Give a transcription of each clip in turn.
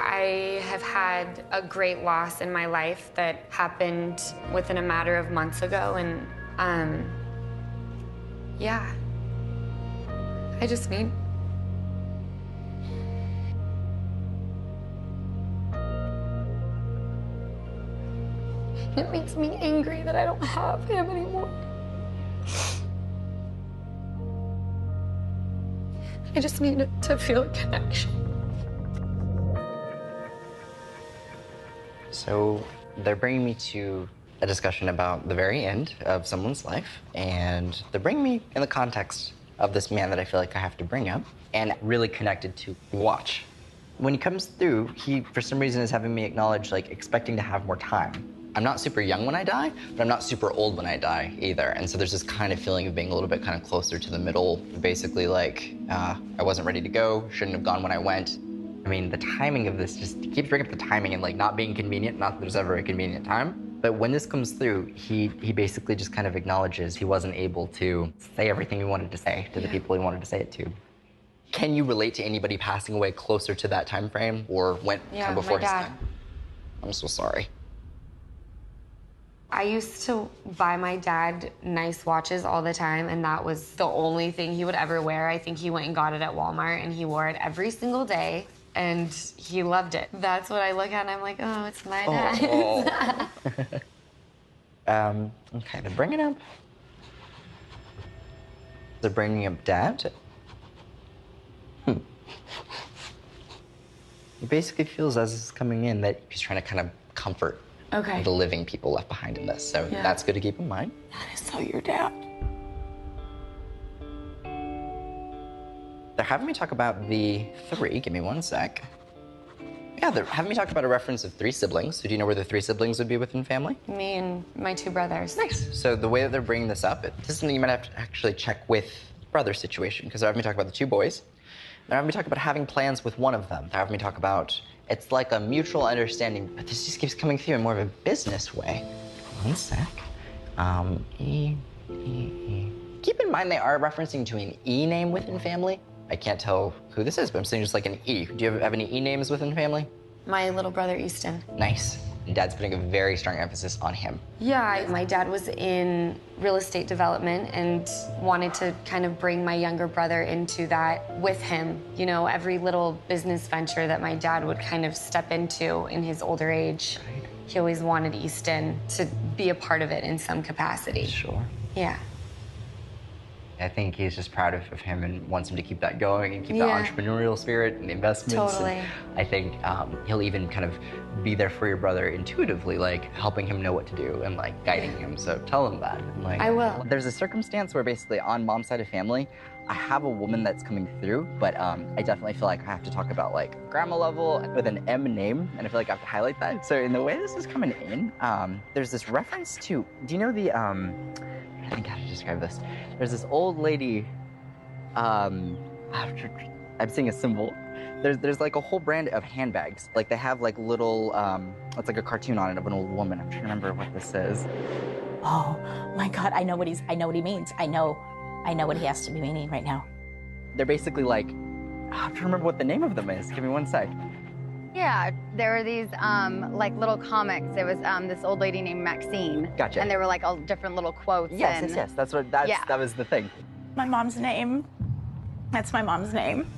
I have had a great loss in my life that happened within a matter of months ago, and yeah. I just need... It makes me angry that I don't have him anymore. I just need to feel a connection. So they're bringing me to a discussion about the very end of someone's life, and they're bringing me in the context of this man that I feel like I have to bring up, and really connected to watch. When he comes through, he, for some reason, is having me acknowledge, like, expecting to have more time. I'm not super young when I die, but I'm not super old when I die either. And so there's this kind of feeling of being a little bit kind of closer to the middle. Basically, like, I wasn't ready to go, shouldn't have gone when I went. I mean, the timing of this just keeps bringing up the timing and, like, not being convenient. Not that there's ever a convenient time. But when this comes through, he basically just kind of acknowledges he wasn't able to say everything he wanted to say to the people he wanted to say it to. Can you relate to anybody passing away closer to that time frame or went kind of before his time? I'm so sorry. I used to buy my dad nice watches all the time, and that was the only thing he would ever wear. I think he went and got it at Walmart, and he wore it every single day, and he loved it. That's what I look at, and I'm like, oh, it's my dad. Okay, they're bringing up dad. He basically feels as this is coming in that he's trying to kind of comfort the living people left behind in this. So that's good to keep in mind. That is so your dad. They're having me talk about the three. Give me one sec. Yeah, they're having me talk about a reference of 3 siblings. So do you know where the 3 siblings would be within family? Me and my 2 brothers. Nice. So the way that they're bringing this up, this is something you might have to actually check with the brother situation, because they're having me talk about the 2 boys. They're having me talk about having plans with one of them. They're having me talk about it's like a mutual understanding, but this just keeps coming through in more of a business way. One sec. Keep in mind they are referencing to an E name within family. I can't tell who this is, but I'm saying just like an E. Do you have any E names within family? My little brother, Easton. Nice. And Dad's putting a very strong emphasis on him. Yeah, my dad was in real estate development and wanted to kind of bring my younger brother into that with him. You know, every little business venture that my dad would kind of step into in his older age, he always wanted Easton to be a part of it in some capacity. Sure. Yeah. I think he's just proud of him and wants him to keep that going and keep that entrepreneurial spirit and the investments. Totally. And I think he'll even kind of be there for your brother intuitively, like helping him know what to do and like guiding him. So tell him that. And, like, I will. There's a circumstance where basically on mom's side of family, I have a woman that's coming through, but I definitely feel like I have to talk about like grandma level with an M name, and I feel like I have to highlight that. So in the way this is coming in, there's this reference to, do you know the, I think how to describe this. There's this old lady, I'm seeing a symbol. There's like a whole brand of handbags. Like they have like little, it's like a cartoon on it of an old woman. I'm trying to remember what this is. Oh my God, I know what he means. I know what he has to be meaning right now. They're basically like, I'm trying to remember what the name of them is. Give me one sec. Yeah, there were these like little comics. There was this old lady named Maxine. Gotcha. And there were like all different little quotes. Yes. That was the thing. My mom's name. That's my mom's name.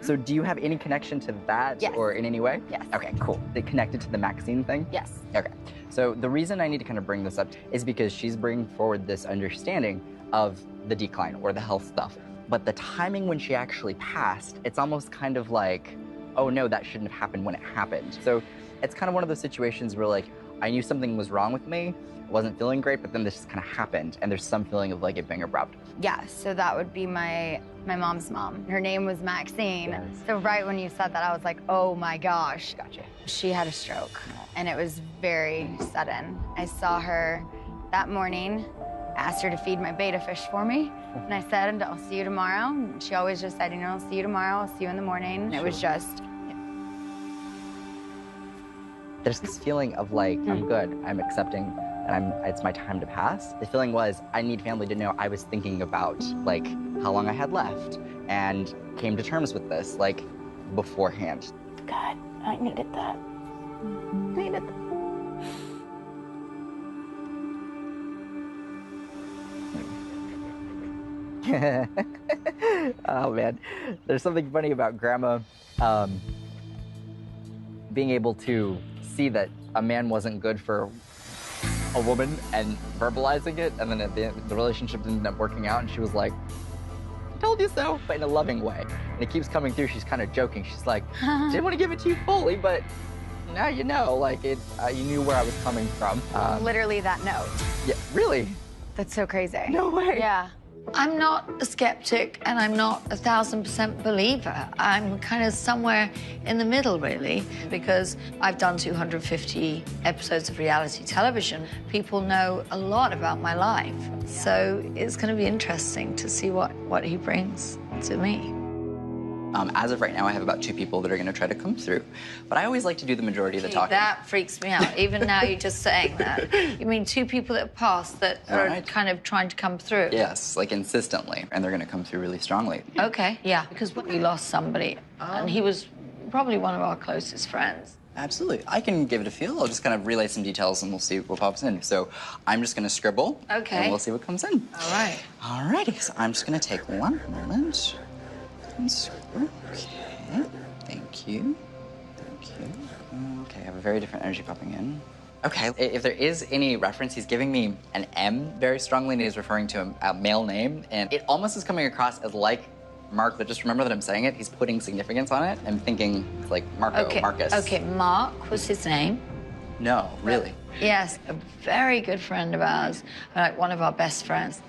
So do you have any connection to that or in any way? Yes. Okay, cool. They connected to the Maxine thing? Yes. Okay. So the reason I need to kind of bring this up is because she's bringing forward this understanding of the decline or the health stuff. But the timing when she actually passed, it's almost kind of like, oh no, that shouldn't have happened when it happened. So it's kind of one of those situations where like, I knew something was wrong with me, I wasn't feeling great, but then this just kind of happened, and there's some feeling of like it being abrupt. Yeah, so that would be my mom's mom. Her name was Maxine. Yes. So right when you said that, I was like, oh my gosh. Gotcha. She had a stroke, and it was very sudden. I saw her that morning, asked her to feed my betta fish for me, and I said, I'll see you tomorrow. And she always just said, you know, I'll see you tomorrow, I'll see you in the morning. And it was just... There's this feeling of like, I'm good, I'm accepting and it's my time to pass. The feeling was, I need family to know I was thinking about, like, how long I had left, and came to terms with this, like, beforehand. God, I needed that. I needed that. Oh man, there's something funny about Grandma being able to see that a man wasn't good for a woman and verbalizing it, and then at the end, the relationship ended up working out, and she was like, told you so, but in a loving way. And it keeps coming through. She's kind of joking. She's like, didn't want to give it to you fully, but now you know, like, it. You knew where I was coming from. Literally that note. Yeah, really? That's so crazy. No way. Yeah. I'm not a skeptic and I'm not a 1000% believer. I'm kind of somewhere in the middle, really, because I've done 250 episodes of reality television. People know a lot about my life. So it's going to be interesting to see what he brings to me. As of right now, I have about 2 people that are going to try to come through. But I always like to do the majority of the talking. That freaks me out. Even now, you're just saying that. You mean 2 people that have passed that are kind of trying to come through? Yes, like insistently. And they're going to come through really strongly. Okay, yeah, because we lost somebody, and he was probably one of our closest friends. Absolutely. I can give it a feel. I'll just kind of relay some details and we'll see what pops in. So I'm just going to scribble. Okay. And we'll see what comes in. All right. All righty. So I'm just going to take one moment. Okay. Thank you. Thank you. Okay, I have a very different energy popping in. Okay, if there is any reference, he's giving me an M very strongly, and he's referring to a male name, and it almost is coming across as like Mark, but just remember that I'm saying it. He's putting significance on it. I'm thinking it's like Marco, Okay. Marcus. Okay, Mark was his name. No, really. Yes, a very good friend of ours, like one of our best friends.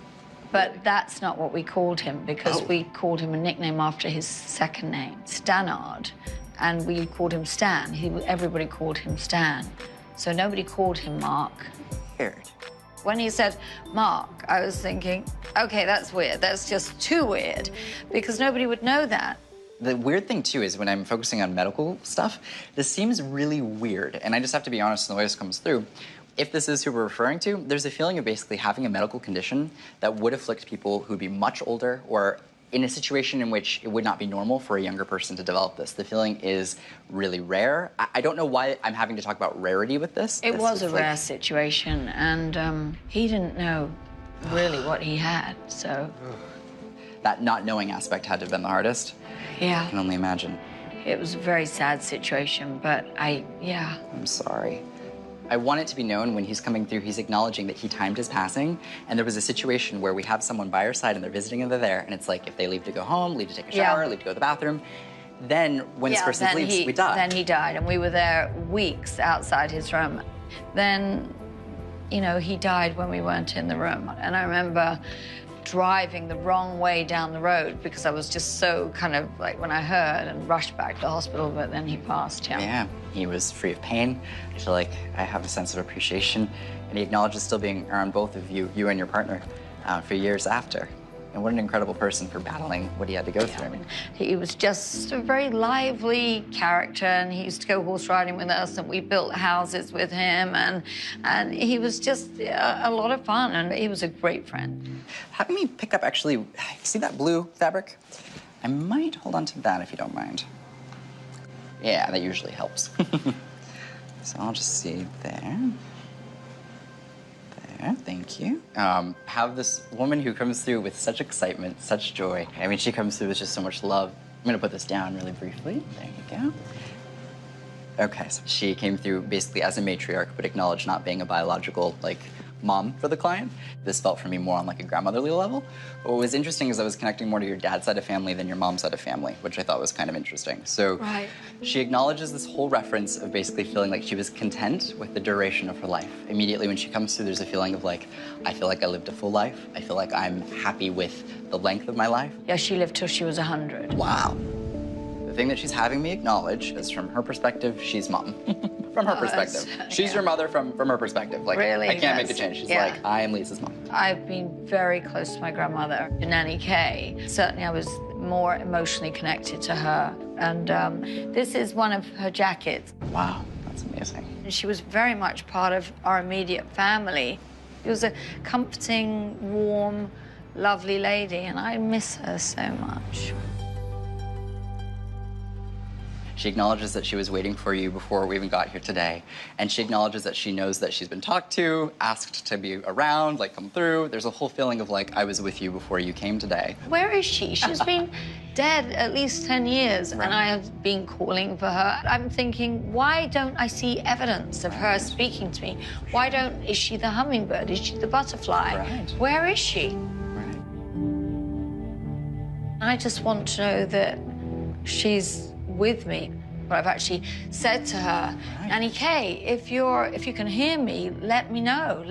But that's not what we called him, because we called him a nickname after his second name, Stannard, and we called him Stan. Everybody called him Stan, so nobody called him Mark. Weird. When he said Mark, I was thinking, okay, that's weird. That's just too weird, because nobody would know that. The weird thing, too, is when I'm focusing on medical stuff, this seems really weird, and I just have to be honest in the way this comes through. If this is who we're referring to, there's a feeling of basically having a medical condition that would afflict people who'd be much older or in a situation in which it would not be normal for a younger person to develop this. The feeling is really rare. I don't know why I'm having to talk about rarity with this. It was a rare situation, and he didn't know really what he had, so... That not knowing aspect had to have been the hardest. Yeah. I can only imagine. It was a very sad situation, but yeah. I'm sorry. I want it to be known when he's coming through, he's acknowledging that he timed his passing, and there was a situation where we have someone by our side and they're visiting and they're there, and it's like if they leave to go home, leave to take a shower, leave to go to the bathroom, then when this person leaves, we die. Then he died, and we were there weeks outside his room. Then, you know, he died when we weren't in the room, and I remember driving the wrong way down the road because I was just so kind of like when I heard and rushed back to the hospital, but then he passed, Yeah, he was free of pain. I feel like I have a sense of appreciation, and he acknowledges still being around both of you and your partner, for years after. And what an incredible person for battling what he had to go through. I mean, he was just a very lively character, and he used to go horse riding with us, and we built houses with him, and he was just a lot of fun, and he was a great friend. Having me pick up, actually, see that blue fabric? I might hold on to that if you don't mind. Yeah, that usually helps. So I'll just see there. Thank you. Have this woman who comes through with such excitement, such joy. I mean, she comes through with just so much love. I'm gonna put this down really briefly. There you go. Okay, so she came through basically as a matriarch, but acknowledged not being a biological, like, mom for the client. This felt for me more on like a grandmotherly level. But what was interesting is I was connecting more to your dad's side of family than your mom's side of family, which I thought was kind of interesting. So she acknowledges this whole reference of basically feeling like she was content with the duration of her life. Immediately when she comes through, there's a feeling of like, I feel like I lived a full life. I feel like I'm happy with the length of my life. Yeah, she lived till she was 100. Wow. The thing that she's having me acknowledge is from her perspective, she's mom. From her perspective. She's your mother from her perspective. Like, really? I can't make the change. She's like, I am Lisa's mom. I've been very close to my grandmother, Nanny Kay. Certainly I was more emotionally connected to her. And this is one of her jackets. Wow. That's amazing. And she was very much part of our immediate family. She was a comforting, warm, lovely lady, and I miss her so much. She acknowledges that she was waiting for you before we even got here today. And she acknowledges that she knows that she's been talked to, asked to be around, like come through. There's a whole feeling of like, I was with you before you came today. Where is she? She's been dead at least 10 years, and I have been calling for her. I'm thinking, why don't I see evidence of her speaking to me? Is she the hummingbird? Is she the butterfly? Right. Where is she? Right. I just want to know that she's with me. But I've actually said to her, Nanny Kay, if you can hear me, let me know.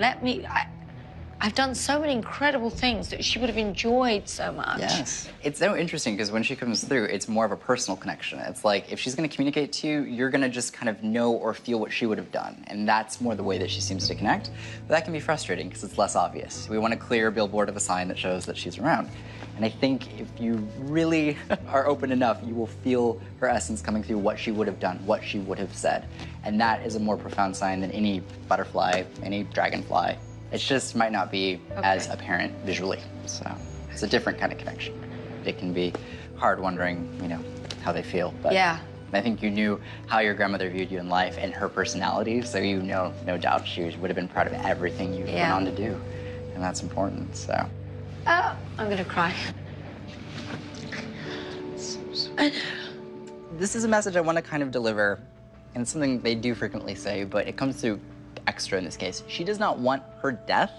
I've done so many incredible things that she would have enjoyed so much. Yes. It's so interesting because when she comes through, it's more of a personal connection. It's like if she's going to communicate to you, you're going to just kind of know or feel what she would have done. And that's more the way that she seems to connect. But that can be frustrating because it's less obvious. We want a clear billboard of a sign that shows that she's around. And I think if you really are open enough, you will feel her essence coming through what she would have done, what she would have said. And that is a more profound sign than any butterfly, any dragonfly. It just might not be as apparent visually. So it's a different kind of connection. It can be hard wondering, how they feel. But Yeah. I think you knew how your grandmother viewed you in life and her personality, so no doubt she would have been proud of everything you went on to do. And that's important, so. Oh, I'm gonna cry. This is a message I want to kind of deliver, and it's something they do frequently say, but it comes through extra in this case. She does not want her death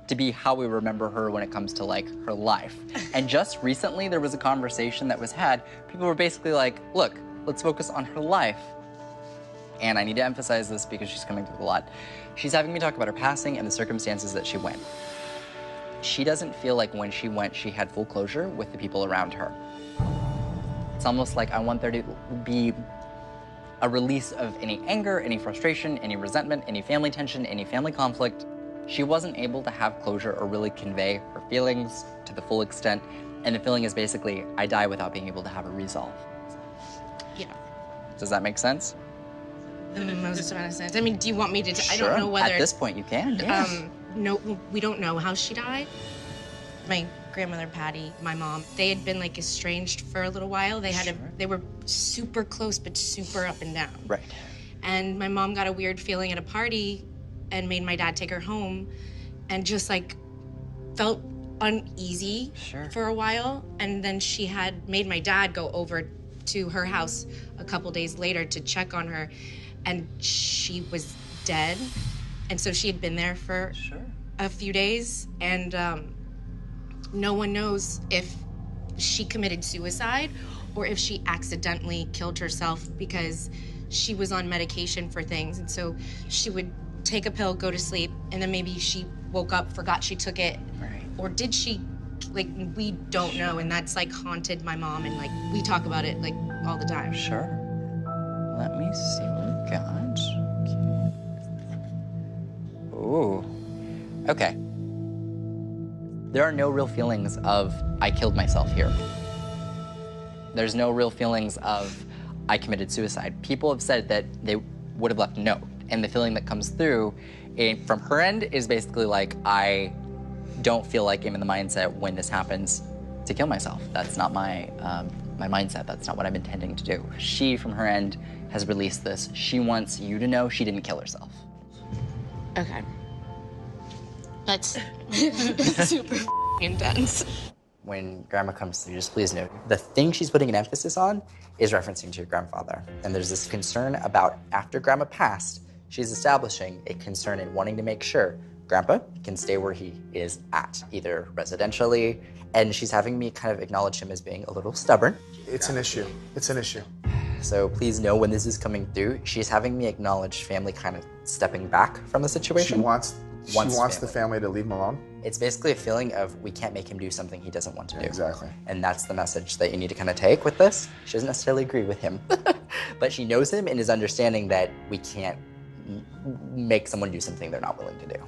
to be how we remember her when it comes to like her life. And just recently there was a conversation that was had. People were basically like, look, let's focus on her life. And I need to emphasize this because she's coming through a lot. She's having me talk about her passing and the circumstances that she went. She doesn't feel like when she went, she had full closure with the people around her. It's almost like I want there to be a release of any anger, any frustration, any resentment, any family tension, any family conflict. She wasn't able to have closure or really convey her feelings to the full extent. And the feeling is basically, I die without being able to have a resolve. Yeah. Does that make sense? The most amount of sense. I mean, do you want me to? Sure. I don't know whether. At this point, you can. Yeah. No, we don't know how she died. My grandmother Patty, my mom, they had been like estranged for a little while. They were super close, but super up and down. Right. And my mom got a weird feeling at a party and made my dad take her home and just like felt uneasy for a while. And then she had made my dad go over to her house a couple days later to check on her, and she was dead. And so she had been there for a few days, and no one knows if she committed suicide or if she accidentally killed herself because she was on medication for things. And so she would take a pill, go to sleep, and then maybe she woke up, forgot she took it. Right. Or did she, like, we don't know. And that's like haunted my mom, and like we talk about it like all the time. Sure. Let me see what we got. Ooh. Okay. There are no real feelings of, I killed myself here. There's no real feelings of, I committed suicide. People have said that they would have left a note. And the feeling that comes through from her end is basically like, I don't feel like I'm in the mindset when this happens to kill myself. That's not my mindset. That's not what I'm intending to do. She, from her end, has released this. She wants you to know she didn't kill herself. Okay. That's super intense. When Grandma comes through, just please note, the thing she's putting an emphasis on is referencing to your grandfather. And there's this concern about after Grandma passed, she's establishing a concern in wanting to make sure Grandpa can stay where he is at, either residentially, and she's having me kind of acknowledge him as being a little stubborn. It's an issue. It's an issue. So please know when this is coming through, she's having me acknowledge family kind of stepping back from the situation. She wants the family to leave him alone? It's basically a feeling of we can't make him do something he doesn't want to do. Exactly. And that's the message that you need to kind of take with this. She doesn't necessarily agree with him, but she knows him and is understanding that we can't make someone do something they're not willing to do.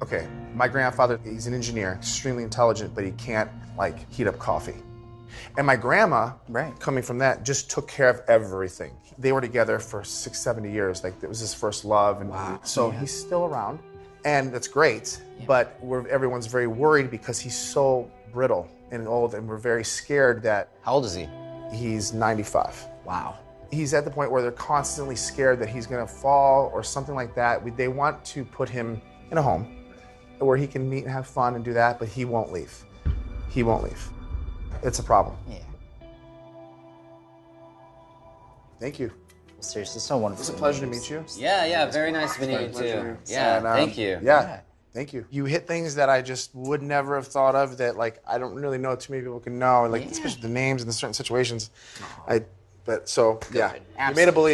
Okay, my grandfather, he's an engineer, extremely intelligent, but he can't, like, heat up coffee. And my grandma, coming from that, just took care of everything. They were together for 70 years. Like, it was his first love. And so he's still around. And that's great. But everyone's very worried because he's so brittle and old. And we're very scared that... How old is he? He's 95. Wow. He's at the point where they're constantly scared that he's going to fall or something like that. They want to put him in a home where he can meet and have fun and do that, but he won't leave. He won't leave. It's a problem. Yeah. Thank you. Seriously, so wonderful. It's a pleasure to meet you. Yeah, very nice meeting you too. Yeah, And, thank you. Yeah, thank you. You hit things that I just would never have thought of that, like, I don't really know too many people can know, like, especially the names in the certain situations. You made a believe.